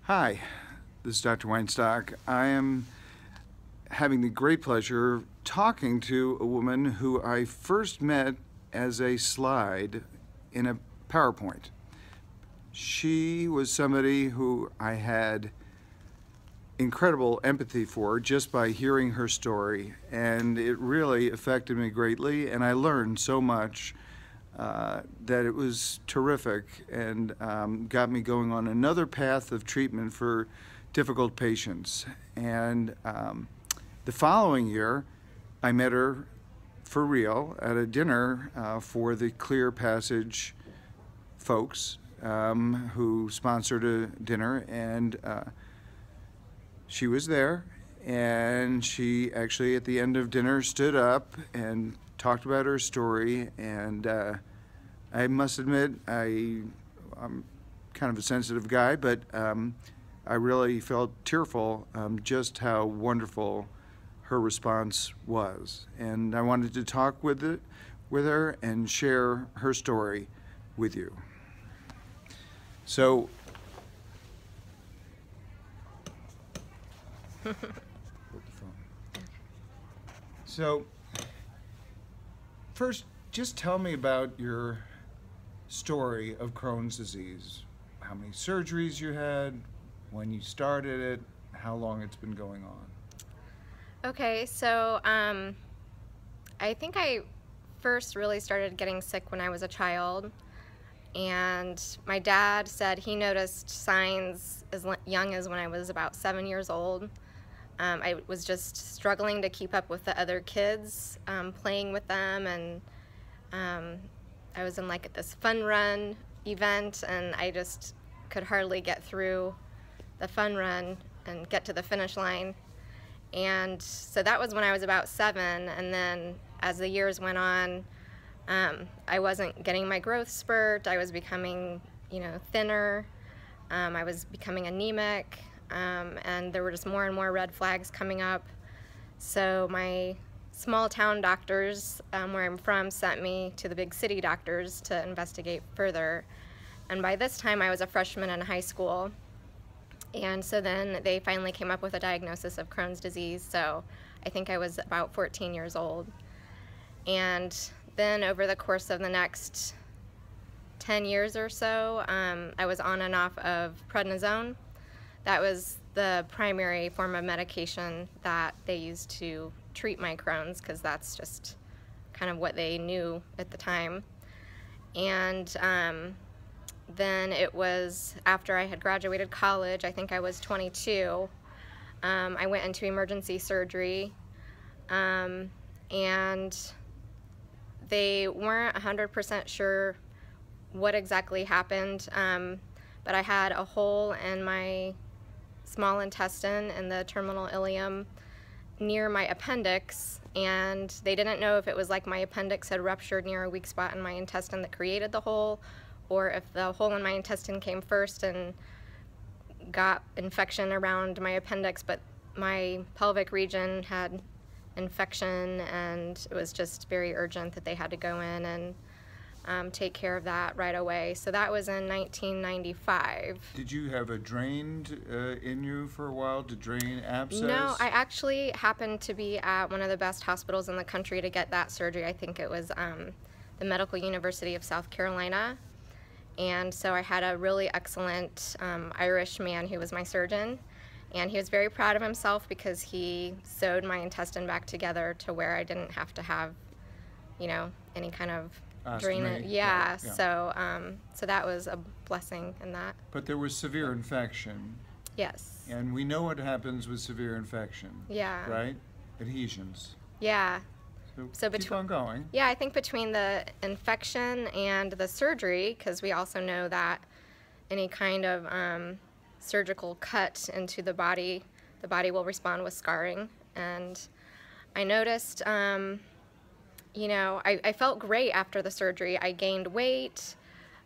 Hi, this is Dr. Weinstock. I am having the great pleasure of talking to a woman who I first met as a slide in a PowerPoint. She was somebody who I had incredible empathy for just by hearing her story, and it really affected me greatly, and I learned so much that it was terrific, and got me going on another path of treatment for difficult patients. And the following year, I met her for real at a dinner for the Clear Passage folks who sponsored a dinner, and she was there, and she actually at the end of dinner stood up and talked about her story, and I must admit I'm kind of a sensitive guy, but I really felt tearful just how wonderful her response was, and I wanted to talk with her and share her story with you. So first, just tell me about your story of Crohn's disease. How many surgeries you had, when you started it, how long it's been going on. Okay, so I think I first really started getting sick when I was a child, and my dad said he noticed signs as young as when I was about 7 years old. I was just struggling to keep up with the other kids, playing with them, and I was in like this fun run event, and I just could hardly get through the fun run and get to the finish line. And so that was when I was about 7, and then as the years went on, I wasn't getting my growth spurt. I was becoming, thinner. I was becoming anemic, and there were just more and more red flags coming up. So my small town doctors where I'm from sent me to the big city doctors to investigate further. And by this time I was a freshman in high school. And so then they finally came up with a diagnosis of Crohn's disease. So I think I was about 14 years old. And then over the course of the next 10 years or so, I was on and off of prednisone. That was the primary form of medication that they used to treat my Crohn's, because that's just kind of what they knew at the time. And then it was after I had graduated college, I think I was 22, I went into emergency surgery, and they weren't 100% sure what exactly happened, but I had a hole in my small intestine and the terminal ileum near my appendix, and they didn't know if it was like my appendix had ruptured near a weak spot in my intestine that created the hole, or if the hole in my intestine came first and got infection around my appendix, but my pelvic region had infection, and it was just very urgent that they had to go in and take care of that right away. So that was in 1995. Did you have a drained in you for a while to drain abscess? No, I actually happened to be at one of the best hospitals in the country to get that surgery. I think it was the Medical University of South Carolina. And so I had a really excellent Irish man who was my surgeon, and he was very proud of himself because he sewed my intestine back together to where I didn't have to have, any kind of drainage. Yeah. So that was a blessing in that. But there was severe infection. Yes. And we know what happens with severe infection. Yeah. Right? Adhesions. Yeah. So keep on going. Yeah, I think between the infection and the surgery, because we also know that any kind of surgical cut into the body will respond with scarring. And I noticed, I felt great after the surgery. I gained weight.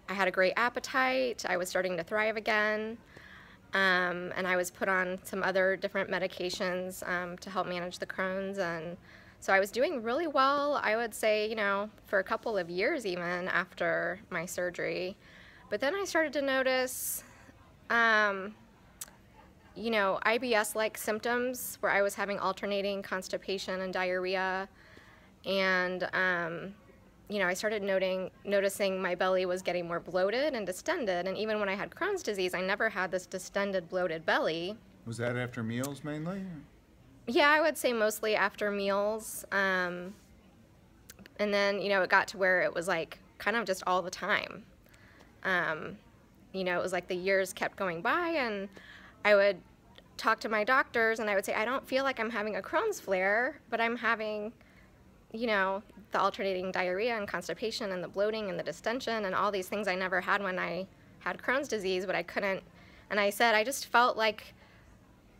I had a great appetite. I was starting to thrive again. And I was put on some other different medications to help manage the Crohn's, and so I was doing really well, I would say, for a couple of years even after my surgery. But then I started to notice you know, IBS-like symptoms where I was having alternating constipation and diarrhea. And, you know, I started noticing my belly was getting more bloated and distended. And even when I had Crohn's disease, I never had this distended, bloated belly. Was that after meals mainly? Yeah, I would say mostly after meals. And then, you know, it got to where it was like kind of just all the time. You know, it was like the years kept going by, and I would talk to my doctors and I would say, I don't feel like I'm having a Crohn's flare, but I'm having, you know, the alternating diarrhea and constipation and the bloating and the distension and all these things I never had when I had Crohn's disease, but I couldn't. And I said, I just felt like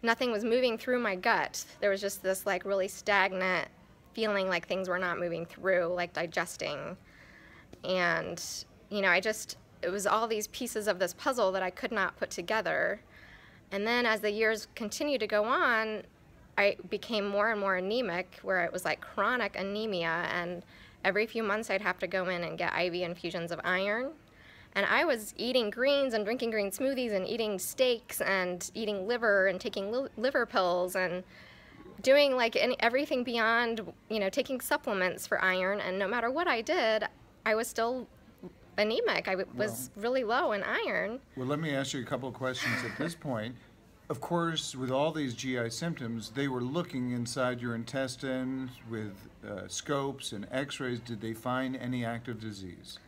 nothing was moving through my gut. There was just this like really stagnant feeling like things were not moving through, like digesting. And, you know, it was all these pieces of this puzzle that I could not put together. And then as the years continued to go on, I became more and more anemic, where it was like chronic anemia, and every few months I'd have to go in and get IV infusions of iron. And I was eating greens and drinking green smoothies and eating steaks and eating liver and taking liver pills and doing like everything beyond, you know, taking supplements for iron. And no matter what I did, I was still anemic. I was really low in iron. Well, let me ask you a couple of questions at this point. Of course, with all these GI symptoms, they were looking inside your intestines with scopes and x-rays. Did they find any active disease?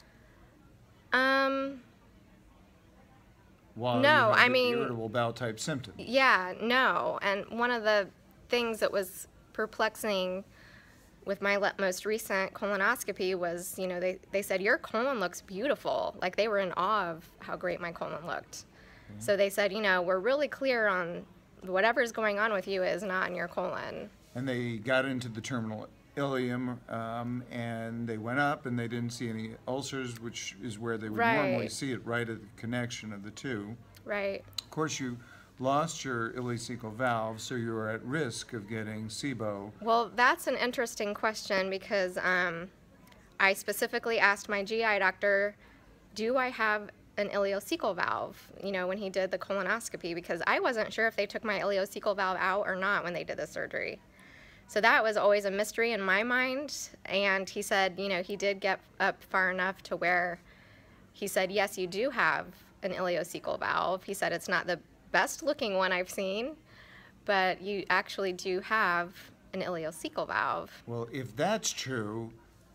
While no, I the mean, irritable bowel type symptoms. Yeah, no. And one of the things that was perplexing with my most recent colonoscopy was, you know, they said, your colon looks beautiful. Like, they were in awe of how great my colon looked. Okay. So they said, you know, we're really clear on whatever's going on with you is not in your colon. And they got into the terminal ileum, and they went up, and they didn't see any ulcers, which is where they would normally see it, right at the connection of the two. Right. Of course, you lost your ileocecal valve, so you were at risk of getting SIBO. Well, that's an interesting question, because I specifically asked my GI doctor, do I have an ileocecal valve, you know, when he did the colonoscopy, because I wasn't sure if they took my ileocecal valve out or not when they did the surgery. So that was always a mystery in my mind. And he said, you know, he did get up far enough to where he said, yes, you do have an ileocecal valve. He said, it's not the best looking one I've seen, but you actually do have an ileocecal valve. Well, if that's true,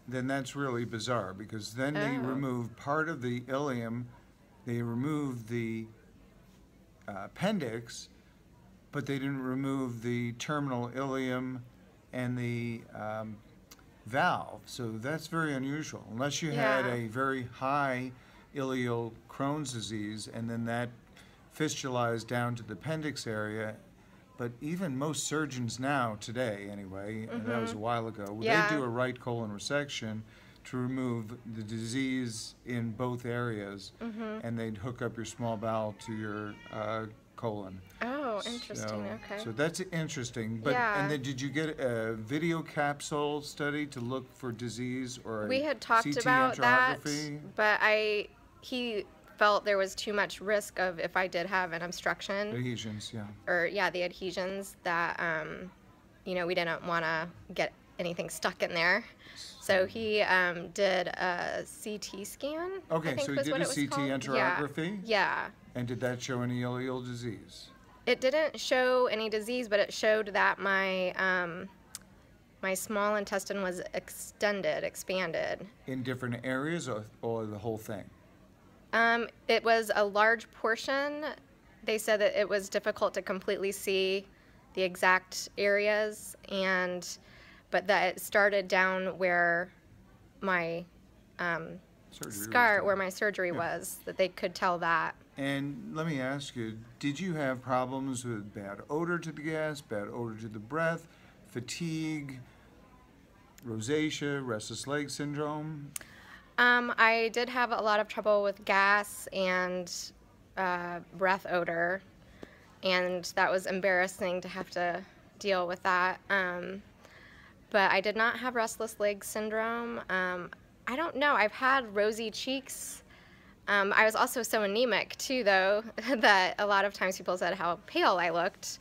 then that's really bizarre, because then they removed part of the ileum, they removed the appendix, but they didn't remove the terminal ileum and the valve. So that's very unusual, unless you had a very high ileal Crohn's disease, and then that fistulized down to the appendix area. But even most surgeons now, today anyway, and that was a while ago, they do a right colon resection to remove the disease in both areas, and they'd hook up your small bowel to your colon. Oh, interesting. Okay. So that's interesting. But and then did you get a video capsule study to look for disease, or we had talked CT about that, angiography? But he felt there was too much risk of, if I did have an obstruction, adhesions, or the adhesions, that you know, we didn't want to get anything stuck in there. So he did a CT scan. Okay, so he did a CT angiography? Yeah. And did that show any ileal disease? It didn't show any disease, but it showed that my my small intestine was expanded. In different areas, or the whole thing? It was a large portion. They said that it was difficult to completely see the exact areas, but that it started down where my where my surgery was, that they could tell that. And let me ask you, did you have problems with bad odor to the gas, bad odor to the breath, fatigue, rosacea, restless leg syndrome? I did have a lot of trouble with gas and breath odor, and that was embarrassing to have to deal with that. But I did not have restless leg syndrome. I don't know. I've had rosy cheeks I was also so anemic too, though, that a lot of times people said how pale I looked.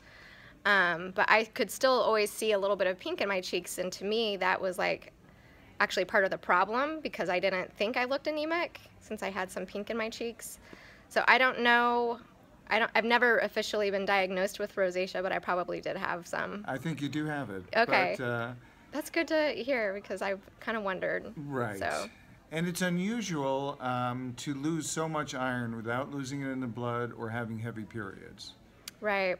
But I could still always see a little bit of pink in my cheeks, and to me that was like actually part of the problem, because I didn't think I looked anemic since I had some pink in my cheeks. So I don't know. I've never officially been diagnosed with rosacea, but I probably did have some. I think you do have it. Okay. But, that's good to hear, because I've kind of wondered. right. So. And it's unusual to lose so much iron without losing it in the blood or having heavy periods. Right.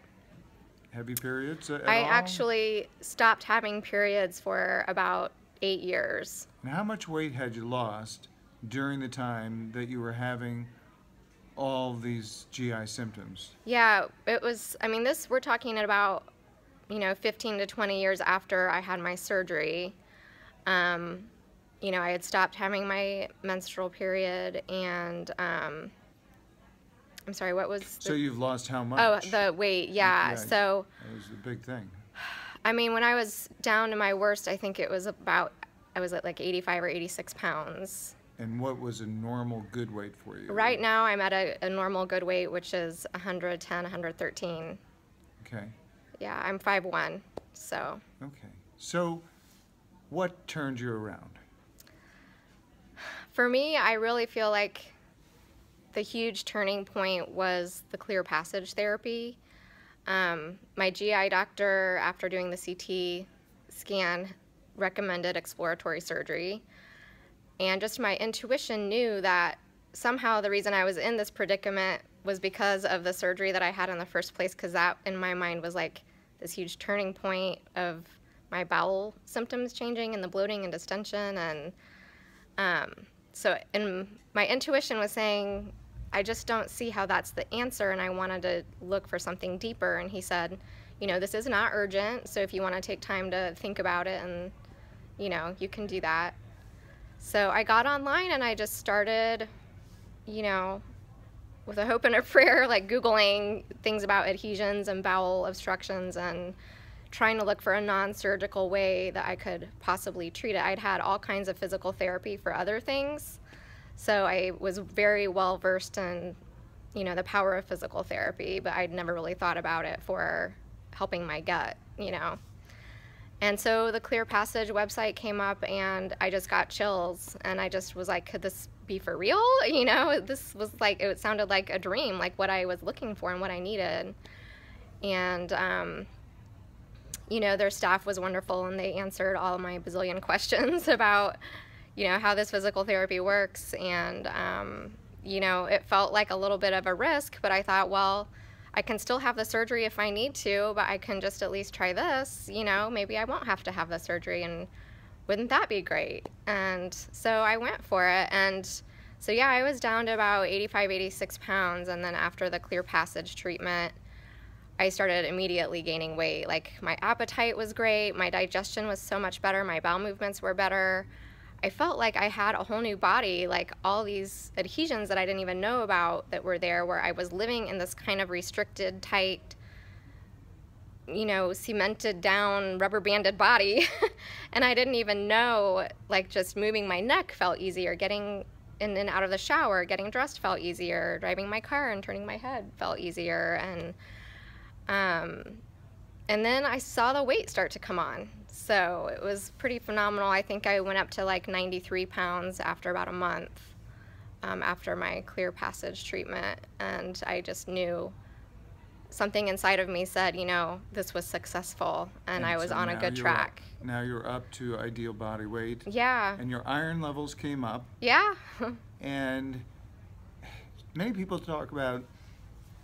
Heavy periods at I all? actually stopped having periods for about 8 years. And how much weight had you lost during the time that you were having all these GI symptoms? Yeah, it was, I mean, we're talking about, 15 to 20 years after I had my surgery. I had stopped having my menstrual period, and, I'm sorry, what was So you've lost how much? Oh, the weight, yeah. So, that was the big thing. I mean, when I was down to my worst, I think it was I was at like 85 or 86 pounds. And what was a normal good weight for you? Right now, I'm at a normal good weight, which is 110, 113. Okay. Yeah, I'm 5'1", so. Okay. So what turned you around? For me, I really feel like the huge turning point was the clear passage therapy. My GI doctor, after doing the CT scan, recommended exploratory surgery. And just my intuition knew that somehow the reason I was in this predicament was because of the surgery that I had in the first place, because that in my mind was like this huge turning point of my bowel symptoms changing and the bloating and distension. And so my intuition was saying, I just don't see how that's the answer, and I wanted to look for something deeper. And he said, this is not urgent, so if you want to take time to think about it, and you can do that. So I got online and I just started, with a hope and a prayer, like Googling things about adhesions and bowel obstructions and trying to look for a non-surgical way that I could possibly treat it. I'd had all kinds of physical therapy for other things, so I was very well versed in, the power of physical therapy, but I'd never really thought about it for helping my gut, And so the Clear Passage website came up, and I just got chills, and I just was like, could this be for real? This was like, it sounded like a dream, like what I was looking for and what I needed. And, their staff was wonderful, and they answered all my bazillion questions about, how this physical therapy works. And, it felt like a little bit of a risk, but I thought, well, I can still have the surgery if I need to, but I can just at least try this, maybe I won't have to have the surgery, and wouldn't that be great? And so I went for it. And so, yeah, I was down to about 85, 86 pounds, and then after the Clear Passage treatment, I started immediately gaining weight. Like, my appetite was great, my digestion was so much better, my bowel movements were better. I felt like I had a whole new body, like all these adhesions that I didn't even know about that were there, where I was living in this kind of restricted, tight, cemented down, rubber banded body. And I didn't even know, like, just moving my neck felt easier, getting in and out of the shower, getting dressed felt easier, driving my car and turning my head felt easier. And then I saw the weight start to come on. So it was pretty phenomenal. I think I went up to like 93 pounds after about a month after my Clear Passage treatment. And I just knew something inside of me said, this was successful, and I was on a good track. Now you're up to ideal body weight. Yeah. And your iron levels came up. Yeah. And many people talk about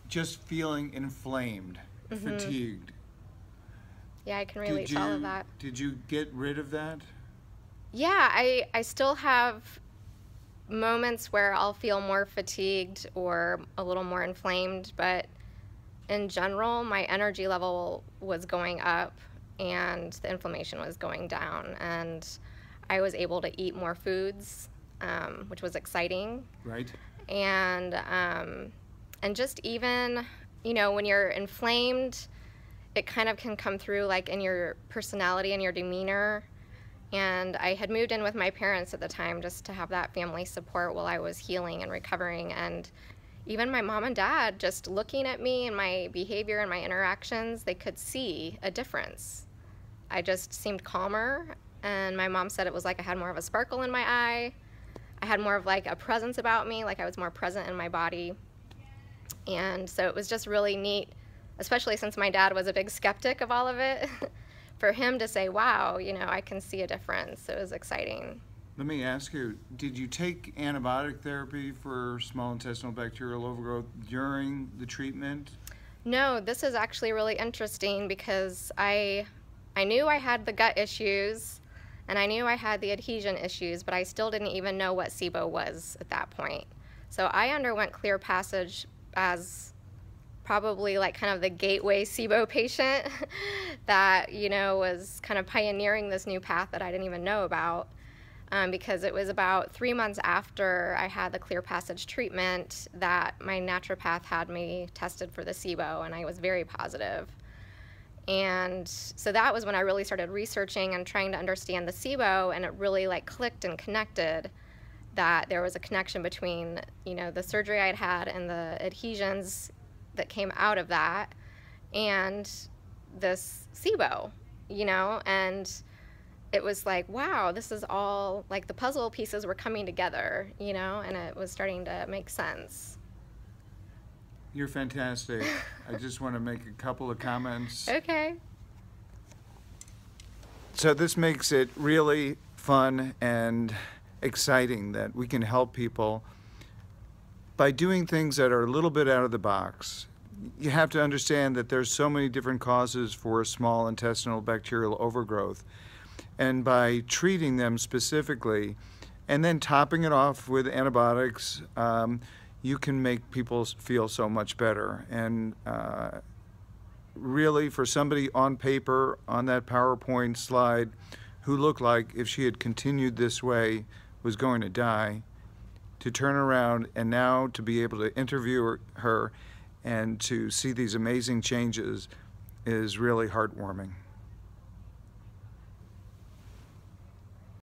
just feeling inflamed, fatigued. Yeah, I can relate to all of that. Did you get rid of that? Yeah, I still have moments where I'll feel more fatigued or a little more inflamed, but in general, my energy level was going up and the inflammation was going down, and I was able to eat more foods, which was exciting. Right. And just even, when you're inflamed, it kind of can come through like in your personality and your demeanor. And I had moved in with my parents at the time just to have that family support while I was healing and recovering. And even my mom and dad, just looking at me and my behavior and my interactions, they could see a difference. I just seemed calmer, and my mom said it was like I had more of a sparkle in my eye. I had more of like a presence about me, like I was more present in my body. And so it was just really neat, especially since my dad was a big skeptic of all of it, for him to say, wow, you know, I can see a difference. It was exciting. Let me ask you, did you take antibiotic therapy for small intestinal bacterial overgrowth during the treatment? No, this is actually really interesting because I knew I had the gut issues and I knew I had the adhesion issues, but I still didn't even know what SIBO was at that point. So I underwent clear passage as probably like kind of the gateway SIBO patient that, you know, was kind of pioneering this new path that I didn't even know about. Because it was about 3 months after I had the clear passage treatment that my naturopath had me tested for the SIBO, and I was very positive. And so that was when I really started researching and trying to understand the SIBO, and it really like clicked and connected that there was a connection between, you know, the surgery I'd had and the adhesions that came out of that and this SIBO, you know, and it was like, wow, this is all, like the puzzle pieces were coming together, you know, and it was starting to make sense. You're fantastic. I just want to make a couple of comments. Okay. So this makes it really fun and exciting that we can help people by doing things that are a little bit out of the box. You have to understand that there's so many different causes for small intestinal bacterial overgrowth. And by treating them specifically and then topping it off with antibiotics, you can make people feel so much better. And really, for somebody on paper, on that PowerPoint slide, who looked like if she had continued this way was going to die, to turn around and now to be able to interview her and to see these amazing changes is really heartwarming.